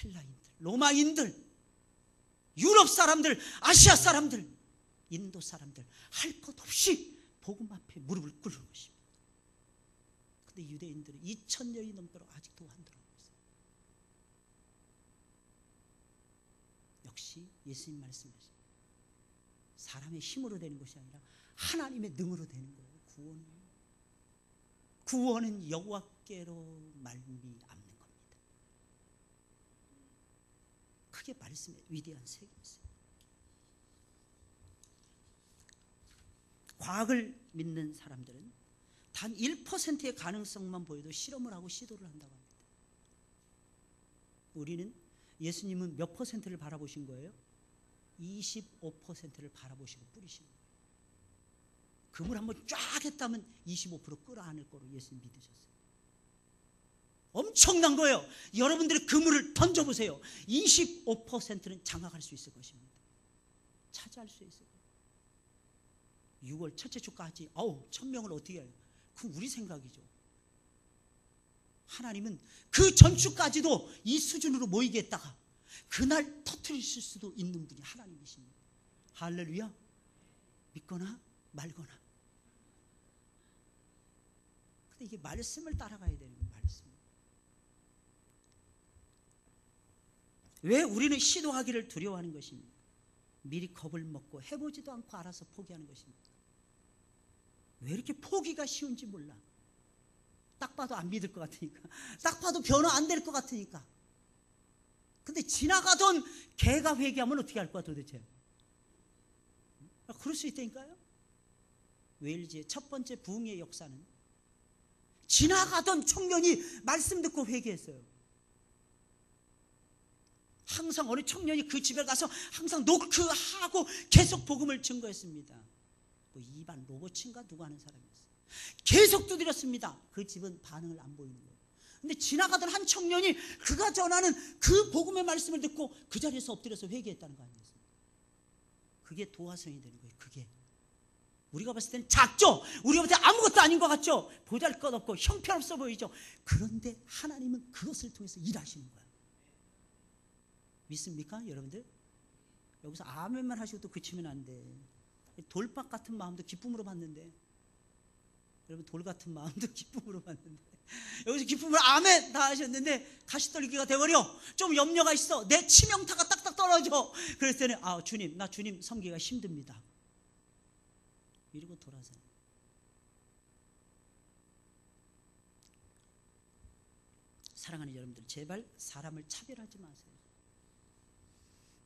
헬라인들, 로마인들, 유럽 유럽 사람들, 아시아 사람들, 인도 사람들 할 것 없이 복음 앞에 무릎을 꿇는 것입니다. 근데 유대인들은 2000년이 넘도록 아직도 환대하고 있어요. 역시 예수님 말씀하신 사람의 힘으로 되는 것이 아니라 하나님의 능으로 되는 거예요. 구원은 여호와께로 말미암는 겁니다. 그게 말씀의 위대한 세계였어요. 과학을 믿는 사람들은 단 1%의 가능성만 보여도 실험을 하고 시도를 한다고 합니다. 우리는 예수님은 몇 퍼센트를 바라보신 거예요? 25%를 바라보시고 뿌리신 거예요. 그물 한번 쫙 했다면 25% 끌어안을 거로 예수님 믿으셨어요. 엄청난 거예요. 여러분들이 그물을 던져보세요. 25%는 장악할 수 있을 것입니다. 차지할 수 있을 거예요. 6월 첫째 주까지 1000명을 어떻게 해요? 그건 우리 생각이죠. 하나님은 그 전주까지도 이 수준으로 모이게 했다가 그날 터뜨리실 수도 있는 분이 하나님이십니다. 할렐루야. 믿거나 말거나. 근데 이게 말씀을 따라가야 되는 거예요. 말씀. 왜 우리는 시도하기를 두려워하는 것입니까? 미리 겁을 먹고 해보지도 않고 알아서 포기하는 것입니다. 왜 이렇게 포기가 쉬운지 몰라. 딱 봐도 안 믿을 것 같으니까, 딱 봐도 변화 안 될 것 같으니까. 근데 지나가던 개가 회개하면 어떻게 할 거야 도대체? 그럴 수 있다니까요. 웨일즈의 첫 번째 부흥의 역사는 지나가던 청년이 말씀 듣고 회개했어요. 항상 어느 청년이 그 집에 가서 항상 노크하고 계속 복음을 증거했습니다. 뭐 이반 로봇인가 누구 하는 사람이었어요. 계속 두드렸습니다. 그 집은 반응을 안 보이는 거예요. 근데 지나가던 한 청년이 그가 전하는 그 복음의 말씀을 듣고 그 자리에서 엎드려서 회개했다는 거 아니겠습니까? 그게 도화성이 되는 거예요. 그게 우리가 봤을 때는 작죠. 우리가 봤을 때 아무것도 아닌 것 같죠. 보잘것없고 형편없어 보이죠. 그런데 하나님은 그것을 통해서 일하시는 거예요. 믿습니까 여러분들? 여기서 아멘만 하시고 또 그치면 안 돼. 돌박 같은 마음도 기쁨으로 받는데, 여러분 돌 같은 마음도 기쁨으로 받는데, 여기서 기쁨으로 아멘 다 하셨는데 가시떨기가 돼버려. 좀 염려가 있어. 내 치명타가 딱딱 떨어져. 그랬을 때는 주님, 나 주님 섬기기가 힘듭니다. 이러고 돌아서. 사랑하는 여러분들, 제발 사람을 차별하지 마세요.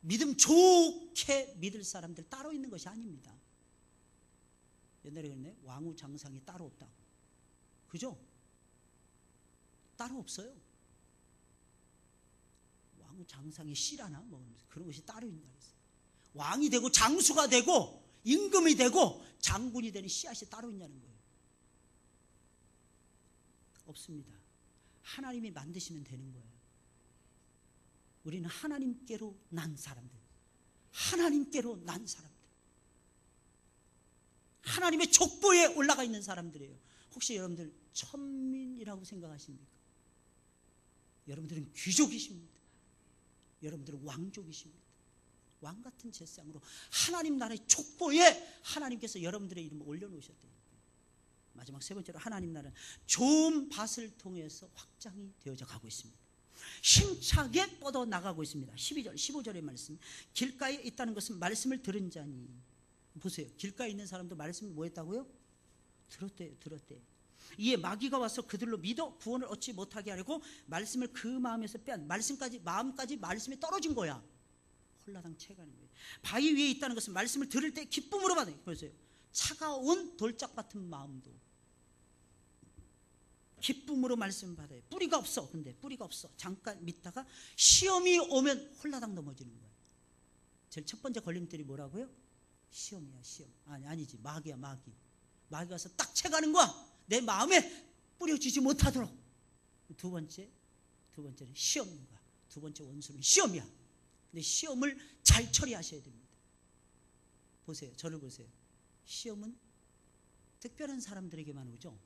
믿음 좋게 믿을 사람들 따로 있는 것이 아닙니다. 옛날에 그랬네. 왕후장상이 따로 없다고. 그죠? 따로 없어요. 왕후장상이 씨라나 뭐 그런 것이 따로 있다 그랬어요. 왕이 되고 장수가 되고 임금이 되고 장군이 되는 씨앗이 따로 있냐는 거예요. 없습니다. 하나님이 만드시면 되는 거예요. 우리는 하나님께로 난 사람들, 하나님께로 난 사람들, 하나님의 족보에 올라가 있는 사람들이에요. 혹시 여러분들 천민이라고 생각하십니까? 여러분들은 귀족이십니다. 여러분들은 왕족이십니다. 왕같은 제상으로 하나님 나라의 족보에 하나님께서 여러분들의 이름을 올려놓으셨대요. 마지막 세 번째로 하나님 나라는 좋은 밭을 통해서 확장이 되어져 가고 있습니다. 힘차게 뻗어나가고 있습니다. 12절, 15절의 말씀. 길가에 있다는 것은 말씀을 들은 자니. 보세요. 길가에 있는 사람도 말씀을 뭐 했다고요? 들었대요. 이에 마귀가 와서 그들로 믿어 구원을 얻지 못하게 하려고 말씀을 그 마음에서 뺀, 마음까지 말씀이 떨어진 거야. 홀라당 채가는 거예요. 바위 위에 있다는 것은 말씀을 들을 때 기쁨으로 받아요. 보세요. 차가운 돌짝 같은 마음도 기쁨으로 말씀 받아요. 뿌리가 없어. 근데 뿌리가 없어. 잠깐 믿다가 시험이 오면 홀라당 넘어지는 거예요. 제일 첫 번째 걸림돌이 뭐라고요? 시험이야, 시험. 아니지. 마귀야, 마귀. 마귀가 와서 딱 채가는 거야. 내 마음에 뿌려지지 못하도록. 두 번째는 시험인 거야. 두 번째 원수는 시험이야. 근데 시험을 잘 처리하셔야 됩니다. 보세요. 저를 보세요. 시험은 특별한 사람들에게만 오죠.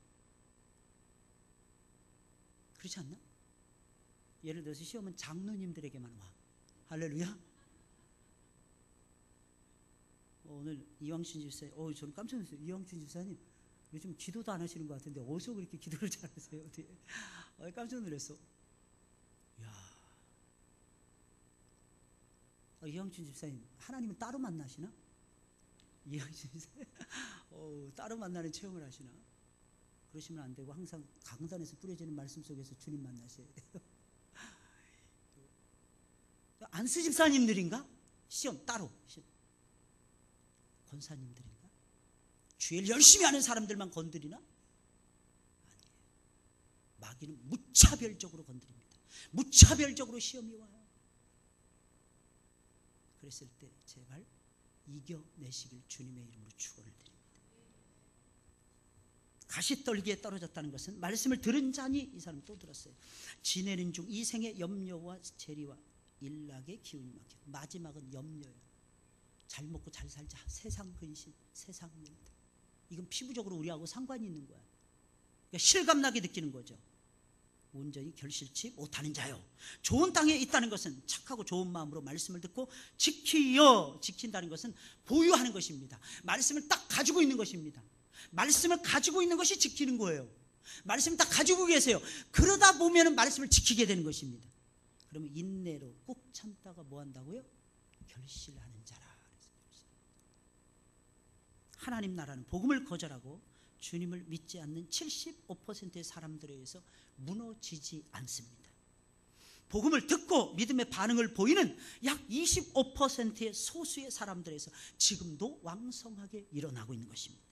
그렇지 않나? 예를 들어서 시험은 장로님들에게만 와. 할렐루야. 오늘 이왕춘 집사님, 저는 깜짝 놀랐어요. 이왕춘 집사님 요즘 기도도 안 하시는 것 같은데 어디서 그렇게 기도를 잘하세요? 어떻게? 깜짝 놀랐어. 야, 이왕춘 집사님 하나님은 따로 만나시나? 이왕춘 집사님 따로 만나는 체험을 하시나? 그러시면 안 되고 항상 강단에서 뿌려지는 말씀 속에서 주님 만나셔야 돼요. 안수 집사님들인가? 시험 따로 시험. 권사님들인가? 주일 열심히 하는 사람들만 건드리나? 아니에요. 마귀는 무차별적으로 건드립니다. 무차별적으로 시험이 와요. 그랬을 때 제발 이겨내시길 주님의 이름으로 축원을 드립니다. 가시떨기에 떨어졌다는 것은 말씀을 들은 자니 이 사람 또 들었어요. 지내는 중 이 생의 염려와 재리와 일락의 기운이 막혀. 마지막은 염려예요. 잘 먹고 잘 살자. 세상 근심, 세상 일들. 이건 피부적으로 우리하고 상관이 있는 거야. 그러니까 실감나게 느끼는 거죠. 온전히 결실치 못하는 자요. 좋은 땅에 있다는 것은 착하고 좋은 마음으로 말씀을 듣고 지킨다는 것은 보유하는 것입니다. 말씀을 딱 가지고 있는 것입니다. 말씀을 가지고 있는 것이 지키는 거예요. 말씀을 딱 가지고 계세요. 그러다 보면 말씀을 지키게 되는 것입니다. 그러면 인내로 꾹 참다가 뭐 한다고요? 결실하는 자라. 하나님 나라는 복음을 거절하고 주님을 믿지 않는 75%의 사람들에 의해서 무너지지 않습니다. 복음을 듣고 믿음의 반응을 보이는 약 25%의 소수의 사람들에서 지금도 왕성하게 일어나고 있는 것입니다.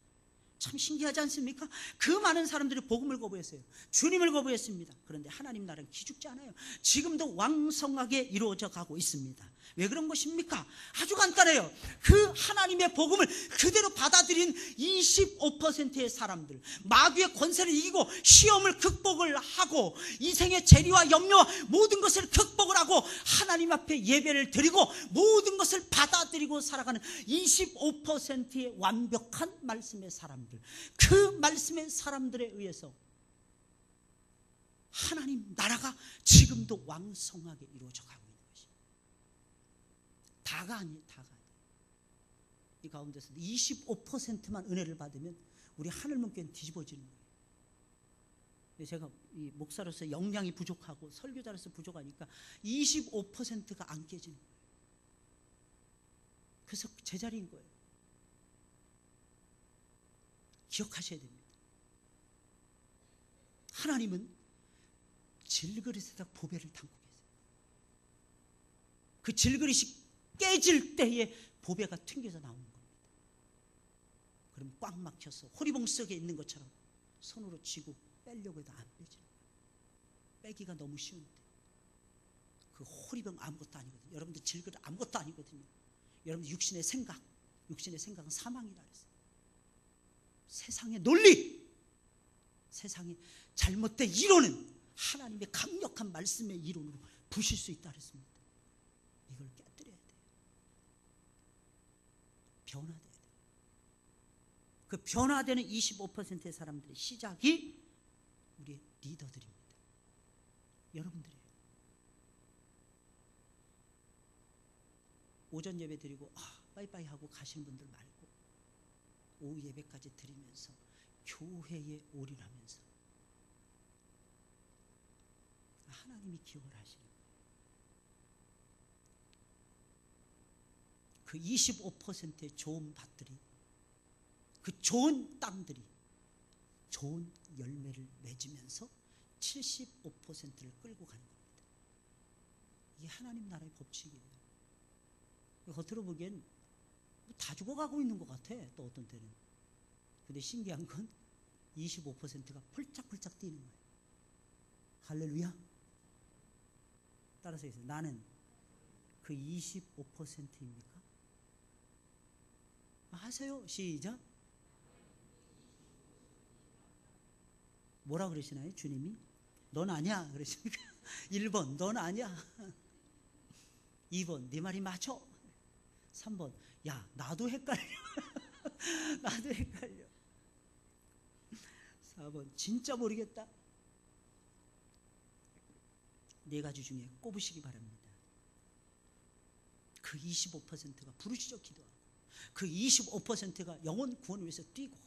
참 신기하지 않습니까? 그 많은 사람들이 복음을 거부했어요. 주님을 거부했습니다. 그런데 하나님 나라는 기죽지 않아요. 지금도 왕성하게 이루어져 가고 있습니다. 왜 그런 것입니까? 아주 간단해요. 그 하나님의 복음을 그대로 받아들인 25%의 사람들, 마귀의 권세를 이기고 시험을 극복을 하고 인생의 재리와 염려와 모든 것을 극복을 하고 하나님 앞에 예배를 드리고 모든 것을 받아들이고 살아가는 25%의 완벽한 말씀의 사람들, 그 말씀의 사람들에 의해서 하나님 나라가 지금도 왕성하게 이루어져 가고 있는 것입니다. 다가 아니에요. 다가 아니에요. 이 가운데서 25%만 은혜를 받으면 우리 하늘문교는 뒤집어지는 거예요. 제가 이 목사로서 역량이 부족하고 설교자로서 부족하니까 25%가 안 깨지는 거예요. 그래서 제자리인 거예요. 기억하셔야 됩니다. 하나님은 질그릇에다 보배를 담고 계세요. 그 질그릇이 깨질 때에 보배가 튕겨서 나오는 겁니다. 그럼 꽉 막혀서 호리봉 속에 있는 것처럼 손으로 쥐고 빼려고 해도 안 빼지는 거예요. 빼기가 너무 쉬운데 그 호리봉 아무것도 아니거든요. 여러분들 질그릇 아무것도 아니거든요. 여러분들 육신의 생각은 사망이라 그랬어요. 세상의 논리, 세상의 잘못된 이론은 하나님의 강력한 말씀의 이론으로 부실 수 있다 그랬습니다. 이걸 깨뜨려야 돼요. 변화돼야 돼요. 그 변화되는 25%의 사람들의 시작이 우리의 리더들입니다. 여러분들이에요. 오전 예배 드리고 빠이빠이 하고 가시는 분들 말고 오후 예배까지 드리면서 교회에 올인하면서 하나님이 기억을 하시는 거예요. 그 25%의 좋은 밭들이, 그 좋은 땅들이 좋은 열매를 맺으면서 75%를 끌고 가는 겁니다. 이게 하나님 나라의 법칙이에요. 겉으로 보기엔 다 죽어가고 있는 것 같아. 또 어떤 때는. 근데 신기한 건 25%가 펄짝펄짝 뛰는 거예요. 할렐루야. 따라서 해서 나는 그 25%입니까? 하세요. 시작. 뭐라 그러시나요? 주님이? 넌 아니야. 그러십니까? 1번 넌 아니야. 2번 네 말이 맞아. 3번 야 나도 헷갈려. 나도 헷갈려. 4번 진짜 모르겠다. 네 가지 중에 꼽으시기 바랍니다. 그 25%가 부르짖어 기도하고 그 25%가 영혼 구원을 위해서 뛰고,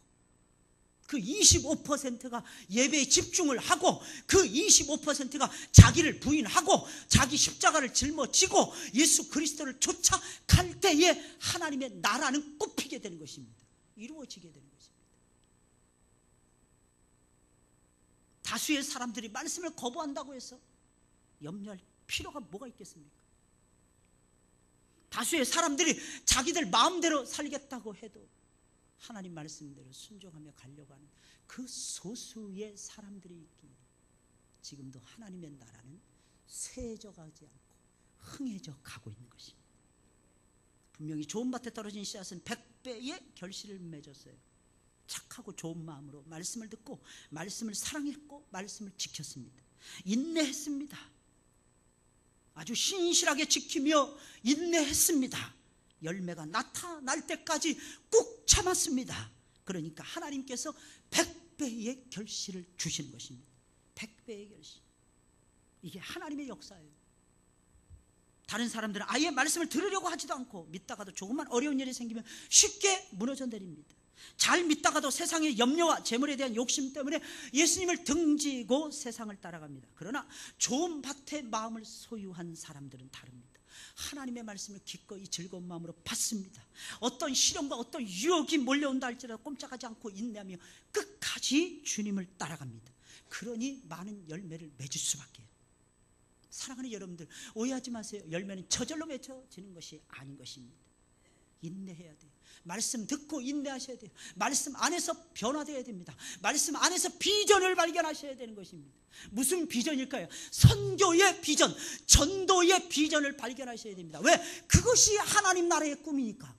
그 25%가 예배에 집중을 하고, 그 25%가 자기를 부인하고 자기 십자가를 짊어지고 예수 그리스도를 쫓아갈 때에 하나님의 나라는 꼽히게 되는 것입니다. 이루어지게 되는 것입니다. 다수의 사람들이 말씀을 거부한다고 해서 염려할 필요가 뭐가 있겠습니까? 다수의 사람들이 자기들 마음대로 살겠다고 해도 하나님 말씀대로 순종하며 가려고 하는 그 소수의 사람들이 있기에 지금도 하나님의 나라는 세져가지 않고 흥해져 가고 있는 것입니다. 분명히 좋은 밭에 떨어진 씨앗은 100배의 결실을 맺었어요. 착하고 좋은 마음으로 말씀을 듣고 말씀을 사랑했고 말씀을 지켰습니다. 인내했습니다. 아주 신실하게 지키며 인내했습니다. 열매가 나타날 때까지 꾹 참았습니다. 그러니까 하나님께서 100배의 결실을 주시는 것입니다. 100배의 결실. 이게 하나님의 역사예요. 다른 사람들은 아예 말씀을 들으려고 하지도 않고 믿다가도 조금만 어려운 일이 생기면 쉽게 무너져 내립니다. 잘 믿다가도 세상의 염려와 재물에 대한 욕심 때문에 예수님을 등지고 세상을 따라갑니다. 그러나 좋은 밭의 마음을 소유한 사람들은 다릅니다. 하나님의 말씀을 기꺼이 즐거운 마음으로 받습니다. 어떤 시련과 어떤 유혹이 몰려온다 할지라도 꼼짝하지 않고 인내하며 끝까지 주님을 따라갑니다. 그러니 많은 열매를 맺을 수밖에. 사랑하는 여러분들, 오해하지 마세요. 열매는 저절로 맺혀지는 것이 아닌 것입니다. 인내해야 돼요. 말씀 듣고 인내하셔야 돼요. 말씀 안에서 변화되어야 됩니다. 말씀 안에서 비전을 발견하셔야 되는 것입니다. 무슨 비전일까요? 선교의 비전, 전도의 비전을 발견하셔야 됩니다. 왜? 그것이 하나님 나라의 꿈이니까.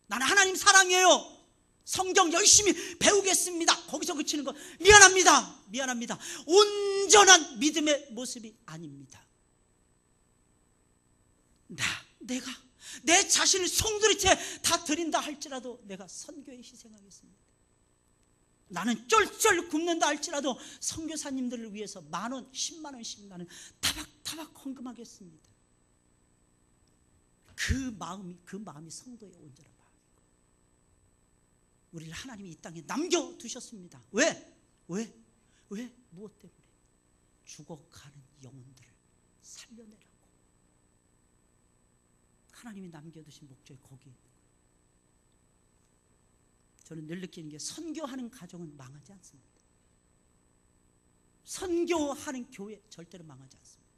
나는 하나님 사랑해요. 성경 열심히 배우겠습니다. 거기서 그치는 거 미안합니다. 온전한 믿음의 모습이 아닙니다. 내가 내 자신을 송두리째 다 드린다 할지라도 내가 선교에 희생하겠습니다. 나는 쩔쩔 굶는다 할지라도 선교사님들을 위해서 10,000원, 100,000원씩 나는 타박타박 헌금하겠습니다. 그 마음이 성도의 온전한 마음이고, 우리를 하나님이 이 땅에 남겨두셨습니다. 왜? 무엇 때문에? 죽어가는 영혼들을 살려내라고. 하나님이 남겨두신 목적이 거기에 있는 거예요. 저는 늘 느끼는 게 선교하는 가정은 망하지 않습니다. 선교하는 교회 절대로 망하지 않습니다.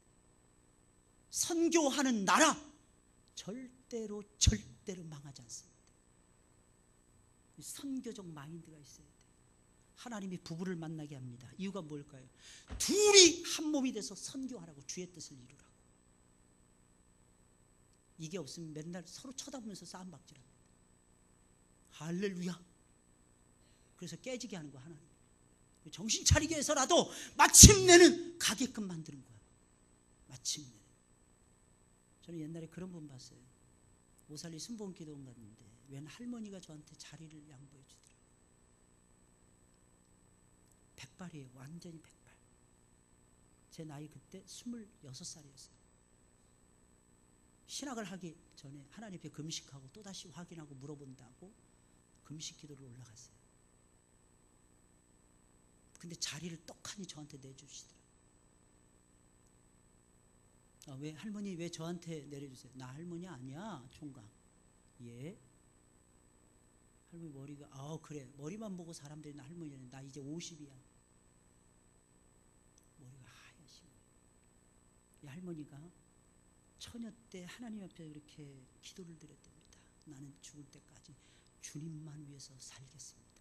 선교하는 나라 절대로 망하지 않습니다. 선교적 마인드가 있어야 돼요. 하나님이 부부를 만나게 합니다. 이유가 뭘까요? 둘이 한 몸이 돼서 선교하라고, 주의 뜻을 이루라고. 이게 없으면 맨날 서로 쳐다보면서 싸움박질합니다. 할렐루야. 그래서 깨지게 하는 거야, 하나님. 정신 차리게 해서라도 마침내는 가게끔 만드는 거야. 마침내. 저는 옛날에 그런 분 봤어요. 오살리 순복음기도원 갔는데 웬 할머니가 저한테 자리를 양보해 주더라고요. 백발이에요. 완전히 백발. 제 나이 그때 26살이었어요. 신학을 하기 전에 하나님 앞에 금식하고 또다시 확인하고 물어본다고 금식 기도를 올라갔어요. 근데 자리를 떡하니 저한테 내주시더라고요. 왜 할머니 왜 저한테 내려주세요? 나 할머니 아니야, 총각. 예? 할머니 머리가 그래, 머리만 보고 사람들이 나 할머니는 나 이제 50이야. 머리가 하얗시고. 이 할머니가 처녀 때 하나님 앞에 이렇게 기도를 드렸답니다. 나는 죽을 때까지 주님만 위해서 살겠습니다.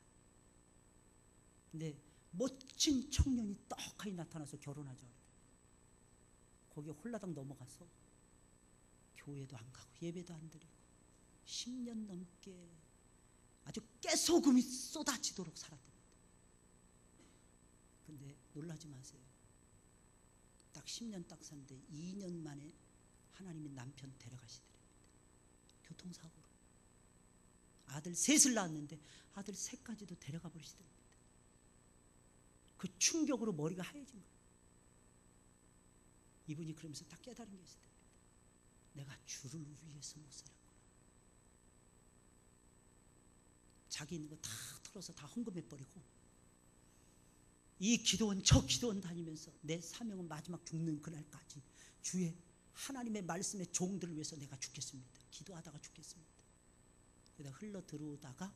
근데 멋진 청년이 떡하니 나타나서 결혼하자. 거기에 홀라당 넘어가서 교회도 안 가고 예배도 안 드리고 10년 넘게 아주 깨소금이 쏟아지도록 살았답니다. 근데 놀라지 마세요. 딱 10년 딱 사는데 2년 만에 하나님이 남편 데려가시더랍니다. 교통사고로. 아들 셋을 낳았는데 아들 셋까지도 데려가 버리시더랍니다. 그 충격으로 머리가 하얘진 거예요. 이분이 그러면서 딱 깨달은 게 있습니다. 내가 주를 위해서 못 살았구나. 자기 있는 거 다 털어서 다 헌금해버리고 이 기도원 저 기도원 다니면서 내 사명은 마지막 죽는 그날까지 주의 하나님의 말씀의 종들을 위해서 내가 죽겠습니다. 기도하다가 죽겠습니다. 그러다 흘러 들어오다가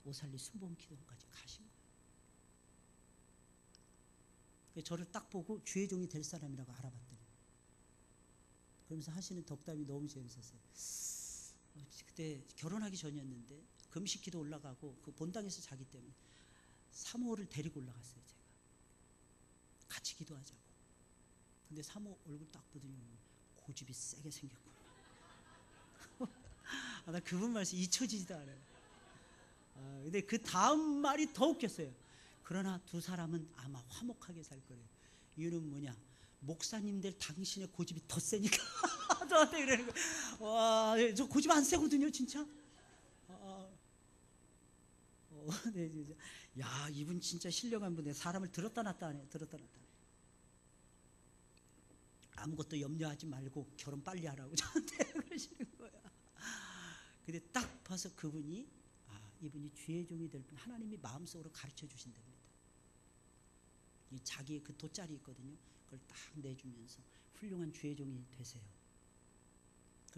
오살리 순복음 기도원까지 가신 거예요. 저를 딱 보고 주의 종이 될 사람이라고 알아봤더니 그러면서 하시는 덕담이 너무 재밌었어요. 그때 결혼하기 전이었는데 금식 기도 올라가고 그 본당에서 자기 때문에 사모를 데리고 올라갔어요. 제가 같이 기도하자고. 근데 사모 얼굴 딱 보더니 고집이 세게 생겼고 나 그분 말씀 잊혀지지도 않아요. 근데 그 다음 말이 더 웃겼어요. 그러나 두 사람은 아마 화목하게 살 거래요. 이유는 뭐냐? 목사님들 당신의 고집이 더 세니까 저한테 그러는 거예요. 와, 저 고집 안 세거든요, 진짜. 네, 진짜. 야, 이분 진짜 신령한 분이네. 사람을 들었다 놨다 하네. 들었다 놨다. 아무것도 염려하지 말고 결혼 빨리 하라고 저한테 그러시는 거야. 근데 딱 봐서 그분이 이분이 주의 종이 될 분 하나님이 마음속으로 가르쳐 주신답니다. 자기의 그 돗자리 있거든요. 그걸 딱 내주면서 훌륭한 주의 종이 되세요.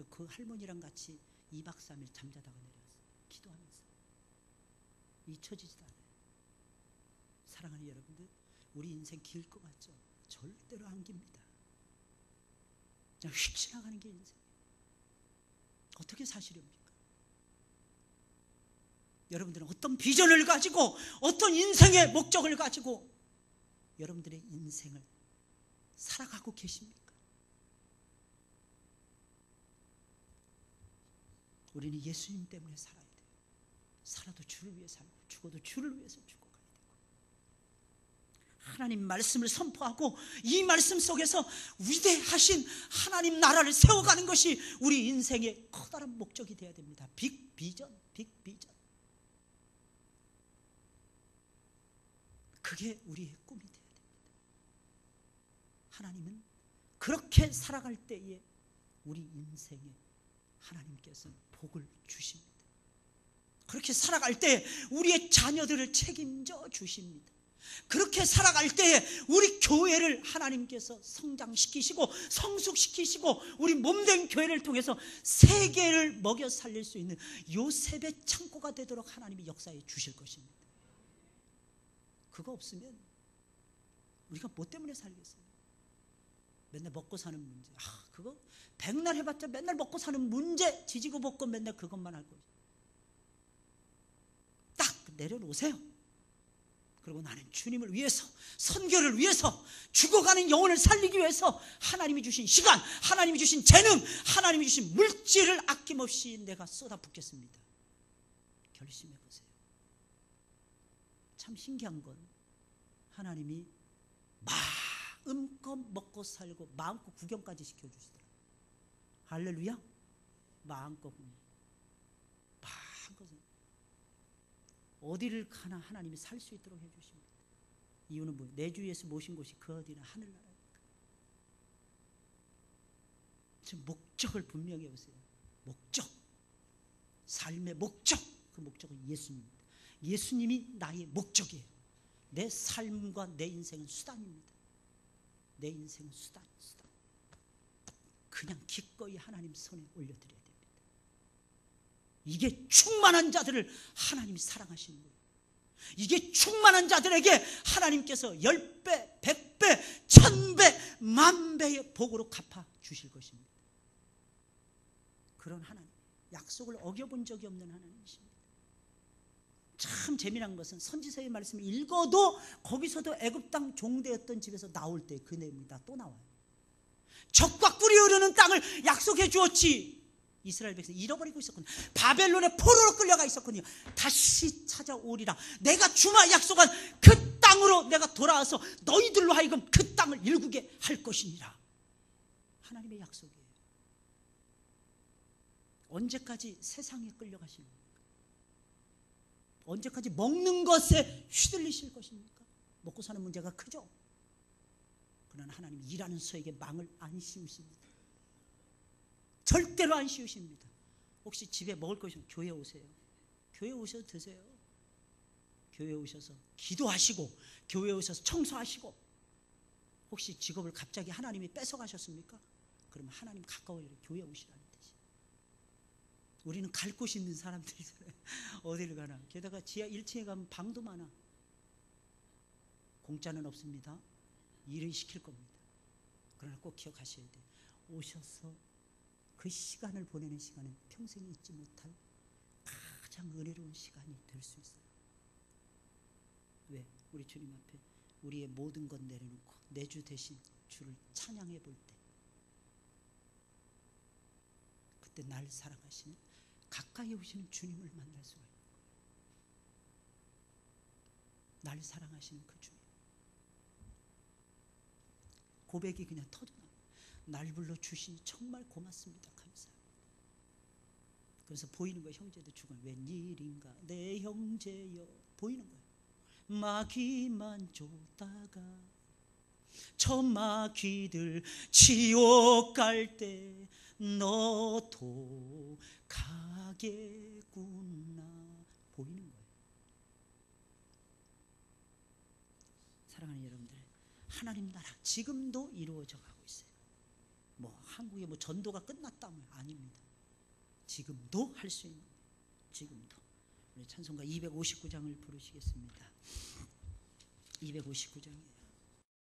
그 할머니랑 같이 2박 3일 잠자다가 내려왔어요. 기도하면서. 잊혀지지도 않아요. 사랑하는 여러분들, 우리 인생 길 것 같죠? 절대로 안 깁니다. 그냥 휙 지나가는 게 인생이에요. 어떻게 사시렵니까? 여러분들은 어떤 비전을 가지고 어떤 인생의 목적을 가지고 여러분들의 인생을 살아가고 계십니까? 우리는 예수님 때문에 살아야 돼요. 살아도 주를 위해 살고 죽어도 주를 위해서 죽어가야 되고 하나님 말씀을 선포하고 이 말씀 속에서 위대하신 하나님 나라를 세워가는 것이 우리 인생의 커다란 목적이 되어야 됩니다. 빅 비전, 빅 비전. 그게 우리의 꿈이 되어야 됩니다. 하나님은 그렇게 살아갈 때에 우리 인생에 하나님께서 복을 주십니다. 그렇게 살아갈 때 우리의 자녀들을 책임져 주십니다. 그렇게 살아갈 때에 우리 교회를 하나님께서 성장시키시고 성숙시키시고 우리 몸된 교회를 통해서 세계를 먹여 살릴 수 있는 요셉의 창고가 되도록 하나님이 역사해 주실 것입니다. 그거 없으면 우리가 뭐 때문에 살겠어요? 맨날 먹고 사는 문제. 그거 백날 해봤자 맨날 먹고 사는 문제 지지고 볶고 맨날 그것만 할 거예요. 딱 내려놓으세요. 그리고 나는 주님을 위해서, 선교를 위해서, 죽어가는 영혼을 살리기 위해서 하나님이 주신 시간, 하나님이 주신 재능, 하나님이 주신 물질을 아낌없이 내가 쏟아붓겠습니다. 결심해 보세요. 참 신기한 건 하나님이 마음껏 먹고 살고 마음껏 구경까지 시켜주시더라고요. 할렐루야. 마음껏 어디를 가나 하나님이 살 수 있도록 해주십니다. 이유는 뭐예요? 내 주 예수 모신 곳이 그 어디나 하늘나라니까. 지금 목적을 분명히 해보세요. 목적, 삶의 목적. 그 목적은 예수님입니다. 예수님이 나의 목적이에요. 내 삶과 내 인생은 수단입니다. 내 인생은 수단. 그냥 기꺼이 하나님 손에 올려드려야 됩니다. 이게 충만한 자들을 하나님이 사랑하시는 거예요. 이게 충만한 자들에게 하나님께서 10배, 100배, 1000배, 10,000배의 복으로 갚아 주실 것입니다. 그런 하나님, 약속을 어겨본 적이 없는 하나님이십니다. 참 재미난 것은 선지서의 말씀을 읽어도 거기서도 애굽 땅 종되었던 집에서 나올 때 그 내용이 다 또 나와요. 적과 꿀이 흐르는 땅을 약속해 주었지. 이스라엘 백성 잃어버리고 있었거든요. 바벨론의 포로로 끌려가 있었거든요. 다시 찾아오리라. 내가 주마 약속한 그 땅으로 내가 돌아와서 너희들로 하여금 그 땅을 일구게 할 것이니라. 하나님의 약속이에요. 언제까지 세상에 끌려가시는 겁니까? 언제까지 먹는 것에 휘둘리실 것입니까? 먹고 사는 문제가 크죠. 그러나 하나님 일하는 소에게 망을 안 씌우십니다. 절대로 안 씌우십니다. 혹시 집에 먹을 것이 없으면 교회 오세요. 교회 오셔서 드세요. 교회 오셔서 기도하시고 교회 오셔서 청소하시고. 혹시 직업을 갑자기 하나님이 뺏어가셨습니까? 그러면 하나님 가까워요. 교회 오시라는 뜻이. 우리는 갈 곳이 있는 사람들이잖아요. 어디를 가나. 게다가 지하 1층에 가면 방도 많아. 공짜는 없습니다. 일을 시킬 겁니다. 그러나 꼭 기억하셔야 돼요. 오셔서 그 시간을 보내는 시간은 평생 잊지 못할 가장 은혜로운 시간이 될 수 있어요. 왜? 우리 주님 앞에 우리의 모든 것 내려놓고 내 주 대신 주를 찬양해 볼 때, 그때 날 사랑하시는 가까이 오시는 주님을 만날 수가 있는 거예요. 날 사랑하시는 그 주님. 고백이 그냥 터져나와요. 날 불러 주시니 정말 고맙습니다. 감사합니다. 그래서 보이는 거예요. 형제들 죽은 웬일인가 내 형제여. 보이는 거예요. 마귀만 쫓다가 저 마귀들 지옥 갈 때 너도 가겠구나. 보이는 거예요. 사랑하는 여러분들, 하나님 나라 지금도 이루어져 가고 있어요. 뭐 한국에 뭐 전도가 끝났다면 아닙니다. 지금도 할 수 있는 거예요. 지금도. 우리 찬송가 259장을 부르시겠습니다. 259장이에요.